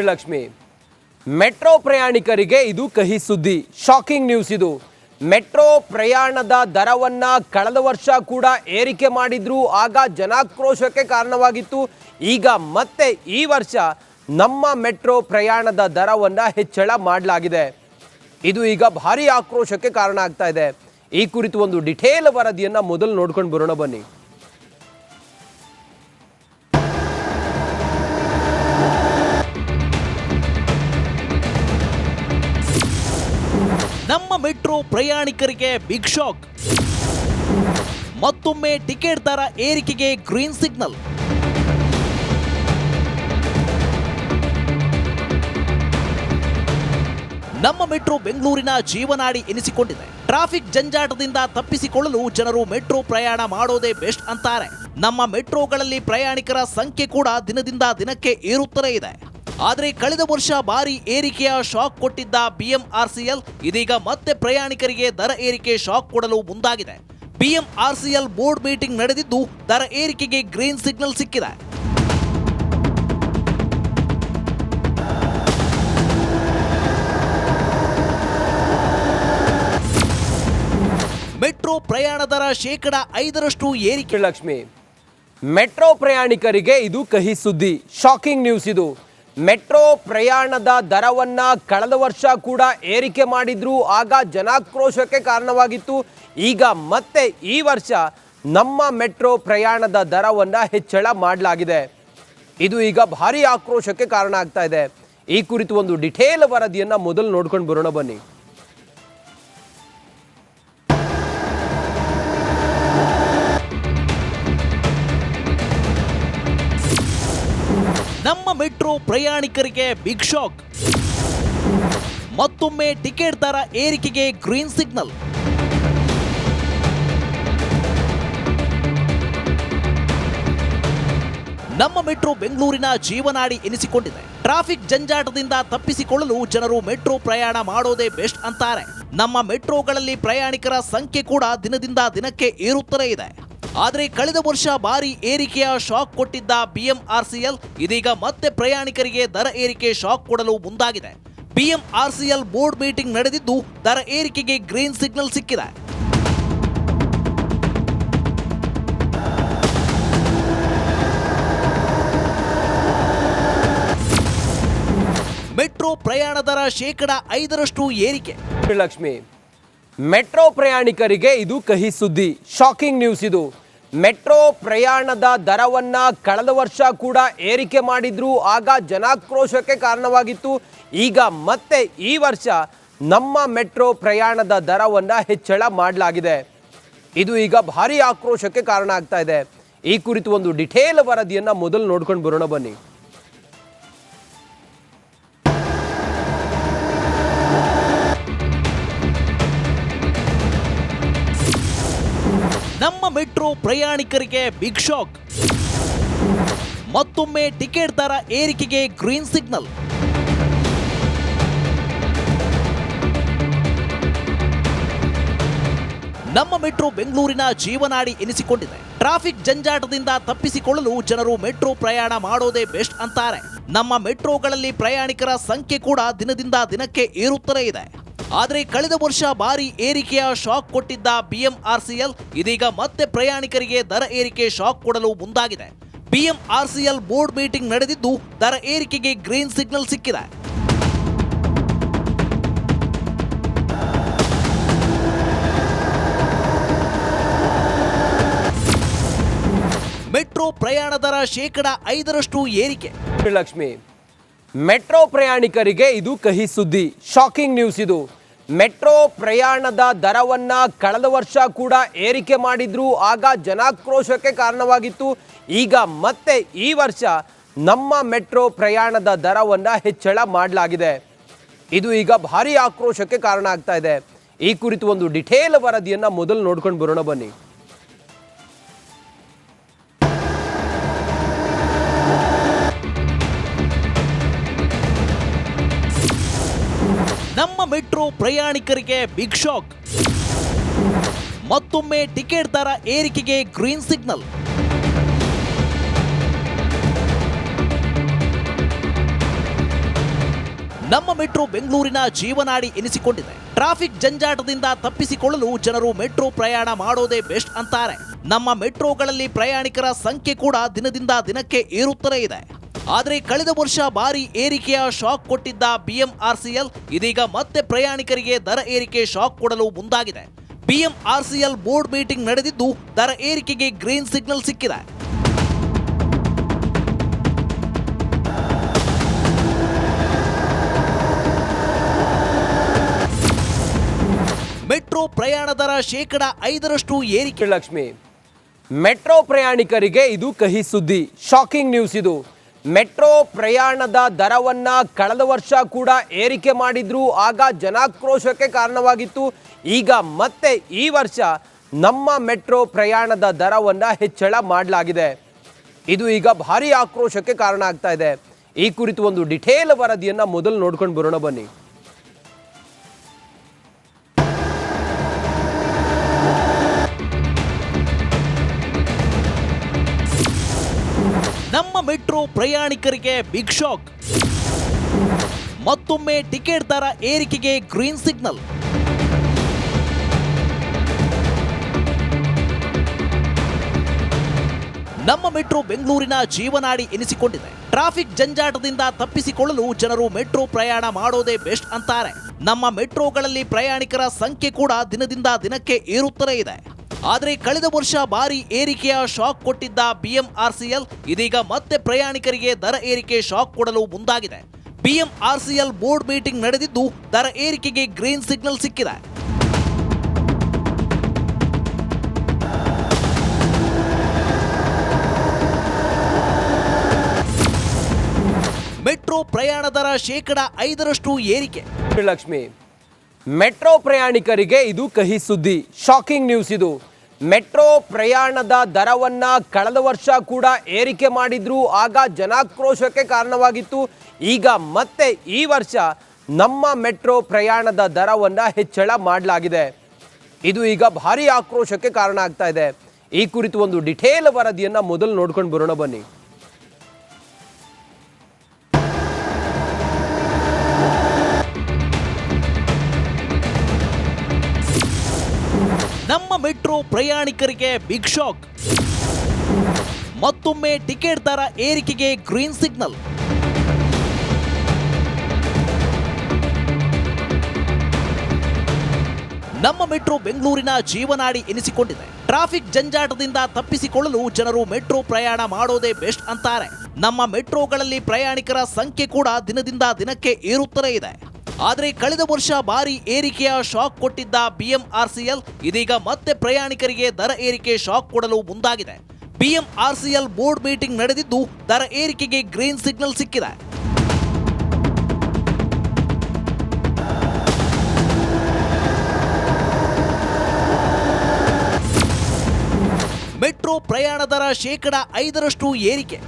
Lakshmi metro ಪ್ರಯಾಣಿಕರಿಗೆ ಇದು ಕಹಿ ಸುದ್ದಿ. ಶಾಕಿಂಗ್ ನ್ಯೂಸ್ ಇದು. ಮೆಟ್ರೋ ಪ್ರಯಾಣದ ದರವನ್ನ ಕಳೆದ ವರ್ಷ ಕೂಡ ಏರಿಕೆ ಮಾಡಿದ್ರು, ಆಗ ಜನಾಕ್ರೋಶಕ್ಕೆ ಕಾರಣವಾಗಿತ್ತು. ಈಗ ಮತ್ತೆ ಈ ವರ್ಷ ನಮ್ಮ ಮೆಟ್ರೋ ಪ್ರಯಾಣದ ದರವನ್ನ ಹೆಚ್ಚಳ ಮಾಡಲಾಗಿದೆ. ಇದು ಈಗ ಭಾರಿ ಆಕ್ರೋಶಕ್ಕೆ ಕಾರಣ ಆಗ್ತಾ ಇದೆ. ಈ ಕುರಿತು ಒಂದು ಡಿಟೇಲ್ ವರದಿಯನ್ನ ಮೊದಲು ನೋಡ್ಕೊಂಡು ಬರೋಣ ಬನ್ನಿ. ನಮ್ಮ ಮೆಟ್ರೋ ಪ್ರಯಾಣಿಕರಿಗೆ ಬಿಗ್ ಶಾಕ್. ಮತ್ತೊಮ್ಮೆ ಟಿಕೆಟ್ ದರ ಏರಿಕೆಗೆ ಗ್ರೀನ್ ಸಿಗ್ನಲ್. ನಮ್ಮ ಮೆಟ್ರೋ ಬೆಂಗಳೂರಿನ ಜೀವನಾಡಿ ಎನಿಸಿಕೊಂಡಿದೆ. ಟ್ರಾಫಿಕ್ ಜಂಜಾಟದಿಂದ ತಪ್ಪಿಸಿಕೊಳ್ಳಲು ಜನರು ಮೆಟ್ರೋ ಪ್ರಯಾಣ ಮಾಡೋದೇ ಬೆಸ್ಟ್ ಅಂತಾರೆ. ನಮ್ಮ ಮೆಟ್ರೋಗಳಲ್ಲಿ ಪ್ರಯಾಣಿಕರ ಸಂಖ್ಯೆ ಕೂಡ ದಿನದಿಂದ ದಿನಕ್ಕೆ ಏರುತ್ತಲೇ ಇದೆ. ಆದರೆ ಕಳೆದ ವರ್ಷ ಭಾರಿ ಏರಿಕೆಯ ಶಾಕ್ ಕೊಟ್ಟಿದ್ದ ಬಿಎಂಆರ್ಸಿಎಲ್ ಇದೀಗ ಮತ್ತೆ ಪ್ರಯಾಣಿಕರಿಗೆ ದರ ಏರಿಕೆ ಶಾಕ್ ಕೊಡಲು ಮುಂದಾಗಿದೆ. ಬಿಎಂಆರ್ಸಿಎಲ್ ಬೋರ್ಡ್ ಮೀಟಿಂಗ್ ನಡೆದಿದ್ದು ದರ ಏರಿಕೆಗೆ ಗ್ರೀನ್ ಸಿಗ್ನಲ್ ಸಿಕ್ಕಿದೆ. ಮೆಟ್ರೋ ಪ್ರಯಾಣ ದರ 5% ಏರಿಕೆ. ಲಕ್ಷ್ಮಿ ಮೆಟ್ರೋ ಪ್ರಯಾಣಿಕರಿಗೆ ಇದು ಕಹಿ ಸುದ್ದಿ. ಶಾಕಿಂಗ್ ನ್ಯೂಸ್ ಇದು. ಮೆಟ್ರೋ ಪ್ರಯಾಣದ ದರವನ್ನ ಕಳೆದ ವರ್ಷ ಕೂಡ ಏರಿಕೆ ಮಾಡಿದ್ರು, ಆಗ ಜನಾಕ್ರೋಶಕ್ಕೆ ಕಾರಣವಾಗಿತ್ತು. ಈಗ ಮತ್ತೆ ಈ ವರ್ಷ ನಮ್ಮ ಮೆಟ್ರೋ ಪ್ರಯಾಣದ ದರವನ್ನ ಹೆಚ್ಚಳ ಮಾಡಲಾಗಿದೆ. ಇದು ಈಗ ಭಾರಿ ಆಕ್ರೋಶಕ್ಕೆ ಕಾರಣ ಆಗ್ತಾ ಇದೆ. ಈ ಕುರಿತು ಒಂದು ಡಿಟೇಲ್ ವರದಿಯನ್ನ ಮೊದಲು ನೋಡ್ಕೊಂಡು ಬರೋಣ ಬನ್ನಿ. ನಮ್ಮ ಮೆಟ್ರೋ ಪ್ರಯಾಣಿಕರಿಗೆ ಬಿಗ್ ಶಾಕ್. ಮತ್ತೊಮ್ಮೆ ಟಿಕೆಟ್ ದರ ಏರಿಕೆಗೆ ಗ್ರೀನ್ ಸಿಗ್ನಲ್. ನಮ್ಮ ಮೆಟ್ರೋ ಬೆಂಗಳೂರಿನ ಜೀವನಾಡಿ ಎನಿಸಿಕೊಂಡಿದೆ. ಟ್ರಾಫಿಕ್ ಜಂಜಾಟದಿಂದ ತಪ್ಪಿಸಿಕೊಳ್ಳಲು ಜನರು ಮೆಟ್ರೋ ಪ್ರಯಾಣ ಮಾಡೋದೇ ಬೆಸ್ಟ್ ಅಂತಾರೆ. ನಮ್ಮ ಮೆಟ್ರೋಗಳಲ್ಲಿ ಪ್ರಯಾಣಿಕರ ಸಂಖ್ಯೆ ಕೂಡ ದಿನದಿಂದ ದಿನಕ್ಕೆ ಏರುತ್ತಲೇ ಇದೆ. ಆದರೆ ಕಳೆದ ವರ್ಷ ಭಾರಿ ಏರಿಕೆಯ ಶಾಕ್ ಕೊಟ್ಟಿದ್ದ ಬಿಎಂಆರ್ಸಿಎಲ್ ಇದೀಗ ಮತ್ತೆ ಪ್ರಯಾಣಿಕರಿಗೆ ದರ ಏರಿಕೆ ಶಾಕ್ ಕೊಡಲು ಮುಂದಾಗಿದೆ. ಬಿಎಂಆರ್ಸಿಎಲ್ ಬೋರ್ಡ್ ಮೀಟಿಂಗ್ ನಡೆದಿದ್ದು ದರ ಏರಿಕೆಗೆ ಗ್ರೀನ್ ಸಿಗ್ನಲ್ ಸಿಕ್ಕಿದೆ. ಮೆಟ್ರೋ ಪ್ರಯಾಣ ದರ 5% ಏರಿಕೆ. ಲಕ್ಷ್ಮಿ ಮೆಟ್ರೋ ಪ್ರಯಾಣಿಕರಿಗೆ ಇದು ಕಹಿ ಸುದ್ದಿ. ಶಾಕಿಂಗ್ ನ್ಯೂಸ್ ಇದು. ಮೆಟ್ರೋ ಪ್ರಯಾಣದ ದರವನ್ನ ಕಳೆದ ವರ್ಷ ಕೂಡ ಏರಿಕೆ ಮಾಡಿದ್ರು, ಆಗ ಜನಾಕ್ರೋಶಕ್ಕೆ ಕಾರಣವಾಗಿತ್ತು. ಈಗ ಮತ್ತೆ ಈ ವರ್ಷ ನಮ್ಮ ಮೆಟ್ರೋ ಪ್ರಯಾಣದ ದರವನ್ನ ಹೆಚ್ಚಳ ಮಾಡಲಾಗಿದೆ. ಇದು ಈಗ ಭಾರಿ ಆಕ್ರೋಶಕ್ಕೆ ಕಾರಣ ಆಗ್ತಾ ಇದೆ. ಈ ಕುರಿತು ಒಂದು ಡಿಟೇಲ್ ವರದಿಯನ್ನ ಮೊದಲು ನೋಡ್ಕೊಂಡು ಬರೋಣ ಬನ್ನಿ. ನಮ್ಮ ಮೆಟ್ರೋ ಪ್ರಯಾಣಿಕರಿಗೆ ಬಿಗ್ ಶಾಕ್. ಮತ್ತೊಮ್ಮೆ ಟಿಕೆಟ್ ದರ ಏರಿಕೆಗೆ ಗ್ರೀನ್ ಸಿಗ್ನಲ್. ನಮ್ಮ ಮೆಟ್ರೋ ಬೆಂಗಳೂರಿನ ಜೀವನಾಡಿ ಎನಿಸಿಕೊಂಡಿದೆ. ಟ್ರಾಫಿಕ್ ಜಂಜಾಟದಿಂದ ತಪ್ಪಿಸಿಕೊಳ್ಳಲು ಜನರು ಮೆಟ್ರೋ ಪ್ರಯಾಣ ಮಾಡೋದೇ ಬೆಸ್ಟ್ ಅಂತಾರೆ. ನಮ್ಮ ಮೆಟ್ರೋಗಳಲ್ಲಿ ಪ್ರಯಾಣಿಕರ ಸಂಖ್ಯೆ ಕೂಡ ದಿನದಿಂದ ದಿನಕ್ಕೆ ಏರುತ್ತಲೇ ಇದೆ. ಆದರೆ ಕಳೆದ ವರ್ಷ ಭಾರಿ ಏರಿಕೆಯ ಶಾಕ್ ಕೊಟ್ಟಿದ್ದ ಬಿಎಂಆರ್ಸಿಎಲ್ ಇದೀಗ ಮತ್ತೆ ಪ್ರಯಾಣಿಕರಿಗೆ ದರ ಏರಿಕೆ ಶಾಕ್ ಕೊಡಲು ಮುಂದಾಗಿದೆ. ಬಿಎಂಆರ್ಸಿಎಲ್ ಬೋರ್ಡ್ ಮೀಟಿಂಗ್ ನಡೆದಿದ್ದು ದರ ಏರಿಕೆಗೆ ಗ್ರೀನ್ ಸಿಗ್ನಲ್ ಸಿಕ್ಕಿದೆ. ಮೆಟ್ರೋ ಪ್ರಯಾಣ ದರ 5% ಏರಿಕೆ. ಲಕ್ಷ್ಮಿ ಮೆಟ್ರೋ ಪ್ರಯಾಣಿಕರಿಗೆ ಇದು ಕಹಿ ಸುದ್ದಿ. ಶಾಕಿಂಗ್ ನ್ಯೂಸ್ ಇದು. ಮೆಟ್ರೋ ಪ್ರಯಾಣದ ದರವನ್ನ ಕಳೆದ ವರ್ಷ ಕೂಡ ಏರಿಕೆ ಮಾಡಿದ್ರು, ಆಗ ಜನಾಕ್ರೋಶಕ್ಕೆ ಕಾರಣವಾಗಿತ್ತು. ಈಗ ಮತ್ತೆ ಈ ವರ್ಷ ನಮ್ಮ ಮೆಟ್ರೋ ಪ್ರಯಾಣದ ದರವನ್ನ ಹೆಚ್ಚಳ ಮಾಡಲಾಗಿದೆ. ಇದು ಈಗ ಭಾರಿ ಆಕ್ರೋಶಕ್ಕೆ ಕಾರಣ ಆಗ್ತಾ ಇದೆ. ಈ ಕುರಿತು ಒಂದು ಡಿಟೇಲ್ ವರದಿಯನ್ನ ಮೊದಲು ನೋಡ್ಕೊಂಡು ಬರೋಣ ಬನ್ನಿ. ನಮ್ಮ ಮೆಟ್ರೋ ಪ್ರಯಾಣಿಕರಿಗೆ ಬಿಗ್ ಶಾಕ್. ಮತ್ತೊಮ್ಮೆ ಟಿಕೆಟ್ ದರ ಏರಿಕೆಗೆ ಗ್ರೀನ್ ಸಿಗ್ನಲ್. ನಮ್ಮ ಮೆಟ್ರೋ ಬೆಂಗಳೂರಿನ ಜೀವನಾಡಿ ಎನಿಸಿಕೊಂಡಿದೆ. ಟ್ರಾಫಿಕ್ ಜಂಜಾಟದಿಂದ ತಪ್ಪಿಸಿಕೊಳ್ಳಲು ಜನರು ಮೆಟ್ರೋ ಪ್ರಯಾಣ ಮಾಡೋದೇ ಬೆಸ್ಟ್ ಅಂತಾರೆ. ನಮ್ಮ ಮೆಟ್ರೋಗಳಲ್ಲಿ ಪ್ರಯಾಣಿಕರ ಸಂಖ್ಯೆ ಕೂಡ ದಿನದಿಂದ ದಿನಕ್ಕೆ ಏರುತ್ತಲೇ ಇದೆ. ಆದರೆ ಕಳೆದ ವರ್ಷ ಭಾರಿ ಏರಿಕೆಯ ಶಾಕ್ ಕೊಟ್ಟಿದ್ದ ಬಿಎಂಆರ್ಸಿಎಲ್ ಇದೀಗ ಮತ್ತೆ ಪ್ರಯಾಣಿಕರಿಗೆ ದರ ಏರಿಕೆ ಶಾಕ್ ಕೊಡಲು ಮುಂದಾಗಿದೆ. ಬಿಎಂಆರ್ಸಿಎಲ್ ಬೋರ್ಡ್ ಮೀಟಿಂಗ್ ನಡೆದಿದ್ದು ದರ ಏರಿಕೆಗೆ ಗ್ರೀನ್ ಸಿಗ್ನಲ್ ಸಿಕ್ಕಿದೆ. ಮೆಟ್ರೋ ಪ್ರಯಾಣ ದರ ಶೇಕಡ 5% ಏರಿಕೆ. ಲಕ್ಷ್ಮಿ, ಮೆಟ್ರೋ ಪ್ರಯಾಣಿಕರಿಗೆ ಇದು ಕಹಿ ಸುದ್ದಿ, ಶಾಕಿಂಗ್ ನ್ಯೂಸ್ ಇದು. ಮೆಟ್ರೋ ಪ್ರಯಾಣದ ದರವನ್ನ ಕಳೆದ ವರ್ಷ ಕೂಡ ಏರಿಕೆ ಮಾಡಿದ್ರು, ಆಗ ಜನಾಕ್ರೋಶಕ್ಕೆ ಕಾರಣವಾಗಿತ್ತು. ಈಗ ಮತ್ತೆ ಈ ವರ್ಷ ನಮ್ಮ ಮೆಟ್ರೋ ಪ್ರಯಾಣದ ದರವನ್ನ ಹೆಚ್ಚಳ ಮಾಡಲಾಗಿದೆ. ಇದು ಈಗ ಭಾರಿ ಆಕ್ರೋಶಕ್ಕೆ ಕಾರಣ ಆಗ್ತಾ ಇದೆ. ಈ ಕುರಿತು ಒಂದು ಡಿಟೇಲ್ ವರದಿಯನ್ನ ಮೊದಲು ನೋಡ್ಕೊಂಡು ಬರೋಣ ಬನ್ನಿ. ನಮ್ಮ ಮೆಟ್ರೋ ಪ್ರಯಾಣಿಕರಿಗೆ ಬಿಗ್ ಶಾಕ್. ಮತ್ತೊಮ್ಮೆ ಟಿಕೆಟ್ ದರ ಏರಿಕೆಗೆ ಗ್ರೀನ್ ಸಿಗ್ನಲ್. ನಮ್ಮ ಮೆಟ್ರೋ ಬೆಂಗಳೂರಿನ ಜೀವನಾಡಿ ಎನಿಸಿಕೊಂಡಿದೆ. ಟ್ರಾಫಿಕ್ ಜಂಜಾಟದಿಂದ ತಪ್ಪಿಸಿಕೊಳ್ಳಲು ಜನರು ಮೆಟ್ರೋ ಪ್ರಯಾಣ ಮಾಡೋದೇ ಬೆಸ್ಟ್ ಅಂತಾರೆ. ನಮ್ಮ ಮೆಟ್ರೋಗಳಲ್ಲಿ ಪ್ರಯಾಣಿಕರ ಸಂಖ್ಯೆ ಕೂಡ ದಿನದಿಂದ ದಿನಕ್ಕೆ ಏರುತ್ತಲೇ ಇದೆ. ಆದರೆ ಕಳೆದ ವರ್ಷ ಭಾರಿ ಏರಿಕೆಯ ಶಾಕ್ ಕೊಟ್ಟಿದ್ದ ಬಿಎಂಆರ್ಸಿಎಲ್ ಇದೀಗ ಮತ್ತೆ ಪ್ರಯಾಣಿಕರಿಗೆ ದರ ಏರಿಕೆ ಶಾಕ್ ಕೊಡಲು ಮುಂದಾಗಿದೆ. ಬಿಎಂಆರ್ಸಿಎಲ್ ಬೋರ್ಡ್ ಮೀಟಿಂಗ್ ನಡೆದಿದ್ದು ದರ ಏರಿಕೆಗೆ ಗ್ರೀನ್ ಸಿಗ್ನಲ್ ಸಿಕ್ಕಿದೆ. ಮೆಟ್ರೋ ಪ್ರಯಾಣ ದರ ಶೇಕಡ 5% ಏರಿಕೆ. ಲಕ್ಷ್ಮಿ, ಮೆಟ್ರೋ ಪ್ರಯಾಣಿಕರಿಗೆ ಇದು ಕಹಿ ಸುದ್ದಿ, ಶಾಕಿಂಗ್ ನ್ಯೂಸ್ ಇದು. ಮೆಟ್ರೋ ಪ್ರಯಾಣದ ದರವನ್ನ ಕಳೆದ ವರ್ಷ ಕೂಡ ಏರಿಕೆ ಮಾಡಿದ್ರು, ಆಗ ಜನಾಕ್ರೋಶಕ್ಕೆ ಕಾರಣವಾಗಿತ್ತು. ಈಗ ಮತ್ತೆ ಈ ವರ್ಷ ನಮ್ಮ ಮೆಟ್ರೋ ಪ್ರಯಾಣದ ದರವನ್ನ ಹೆಚ್ಚಳ ಮಾಡಲಾಗಿದೆ. ಇದು ಈಗ ಭಾರಿ ಆಕ್ರೋಶಕ್ಕೆ ಕಾರಣ ಆಗ್ತಾ ಇದೆ. ಈ ಕುರಿತು ಒಂದು ಡಿಟೇಲ್ ವರದಿಯನ್ನ ಮೊದಲು ನೋಡ್ಕೊಂಡು ಬರೋಣ ಬನ್ನಿ. ನಮ್ಮ ಮೆಟ್ರೋ ಪ್ರಯಾಣಿಕರಿಗೆ ಬಿಗ್ ಶಾಕ್. ಮತ್ತೊಮ್ಮೆ ಟಿಕೆಟ್ ದರ ಏರಿಕೆಗೆ ಗ್ರೀನ್ ಸಿಗ್ನಲ್. ನಮ್ಮ ಮೆಟ್ರೋ ಬೆಂಗಳೂರಿನ ಜೀವನಾಡಿ ಎನಿಸಿಕೊಂಡಿದೆ. ಟ್ರಾಫಿಕ್ ಜಂಜಾಟದಿಂದ ತಪ್ಪಿಸಿಕೊಳ್ಳಲು ಜನರು ಮೆಟ್ರೋ ಪ್ರಯಾಣ ಮಾಡೋದೇ ಬೆಸ್ಟ್ ಅಂತಾರೆ. ನಮ್ಮ ಮೆಟ್ರೋಗಳಲ್ಲಿ ಪ್ರಯಾಣಿಕರ ಸಂಖ್ಯೆ ಕೂಡ ದಿನದಿಂದ ದಿನಕ್ಕೆ ಏರುತ್ತಲೇ ಇದೆ. ಆದರೆ ಕಳೆದ ವರ್ಷ ಭಾರಿ ಏರಿಕೆಯ ಶಾಕ್ ಕೊಟ್ಟಿದ್ದ ಬಿಎಂಆರ್ಸಿಎಲ್ ಇದೀಗ ಮತ್ತೆ ಪ್ರಯಾಣಿಕರಿಗೆ ದರ ಏರಿಕೆ ಶಾಕ್ ಕೊಡಲು ಮುಂದಾಗಿದೆ. ಬಿಎಂಆರ್ಸಿಎಲ್ ಬೋರ್ಡ್ ಮೀಟಿಂಗ್ ನಡೆದಿದ್ದು ದರ ಏರಿಕೆಗೆ ಗ್ರೀನ್ ಸಿಗ್ನಲ್ ಸಿಕ್ಕಿದೆ. ಮೆಟ್ರೋ ಪ್ರಯಾಣ ದರ ಶೇಕಡ 5% ಏರಿಕೆ.